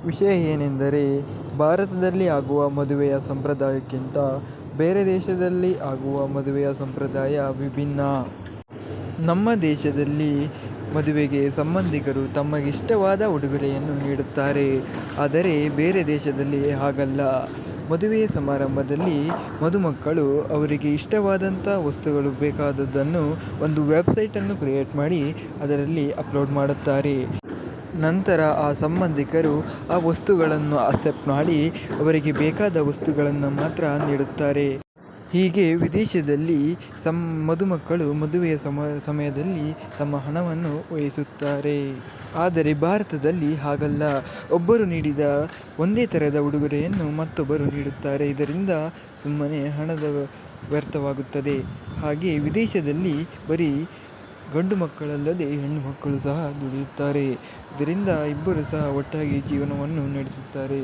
ವಿಷಯ ಏನೆಂದರೆ, ಭಾರತದಲ್ಲಿ ಆಗುವ ಮದುವೆಯ ಸಂಪ್ರದಾಯಕ್ಕಿಂತ ಬೇರೆ ದೇಶದಲ್ಲಿ ಆಗುವ ಮದುವೆಯ ಸಂಪ್ರದಾಯ ವಿಭಿನ್ನ. ನಮ್ಮ ದೇಶದಲ್ಲಿ ಮದುವೆಗೆ ಸಂಬಂಧಿಕರು ತಮಗಿಷ್ಟವಾದ ಉಡುಗೊರೆಯನ್ನು ನೀಡುತ್ತಾರೆ. ಆದರೆ ಬೇರೆ ದೇಶದಲ್ಲಿ ಹಾಗಲ್ಲ. ಮದುವೆ ಸಮಾರಂಭದಲ್ಲಿ ಮದುಮಕ್ಕಳು ಅವರಿಗೆ ಇಷ್ಟವಾದಂಥ ವಸ್ತುಗಳು ಬೇಕಾದದ್ದನ್ನು ಒಂದು ವೆಬ್ಸೈಟನ್ನು ಕ್ರಿಯೇಟ್ ಮಾಡಿ ಅದರಲ್ಲಿ ಅಪ್ಲೋಡ್ ಮಾಡುತ್ತಾರೆ. ನಂತರ ಆ ಸಂಬಂಧಿಕರು ಆ ವಸ್ತುಗಳನ್ನು ಅಕ್ಸೆಪ್ಟ್ ಮಾಡಿ ಅವರಿಗೆ ಬೇಕಾದ ವಸ್ತುಗಳನ್ನು ಮಾತ್ರ ನೀಡುತ್ತಾರೆ. ಹೀಗೆ ವಿದೇಶದಲ್ಲಿ ಮದುಮಕ್ಕಳು ಮದುವೆಯ ಸಮಯದಲ್ಲಿ ತಮ್ಮ ಹಣವನ್ನು ವಹಿಸುತ್ತಾರೆ. ಆದರೆ ಭಾರತದಲ್ಲಿ ಹಾಗಲ್ಲ. ಒಬ್ಬರು ನೀಡಿದ ಒಂದೇ ಥರದ ಉಡುಗೊರೆಯನ್ನು ಮತ್ತೊಬ್ಬರು ನೀಡುತ್ತಾರೆ. ಇದರಿಂದ ಸುಮ್ಮನೆ ಹಣದ ವ್ಯರ್ಥವಾಗುತ್ತದೆ. ಹಾಗೆ ವಿದೇಶದಲ್ಲಿ ಬರೀ ಗಂಡು ಮಕ್ಕಳಲ್ಲದೆ ಹೆಣ್ಣು ಮಕ್ಕಳು ಸಹ ದುಡಿಯುತ್ತಾರೆ. ಇದರಿಂದ ಇಬ್ಬರು ಸಹ ಒಟ್ಟಾಗಿ ಜೀವನವನ್ನು ನಡೆಸುತ್ತಾರೆ.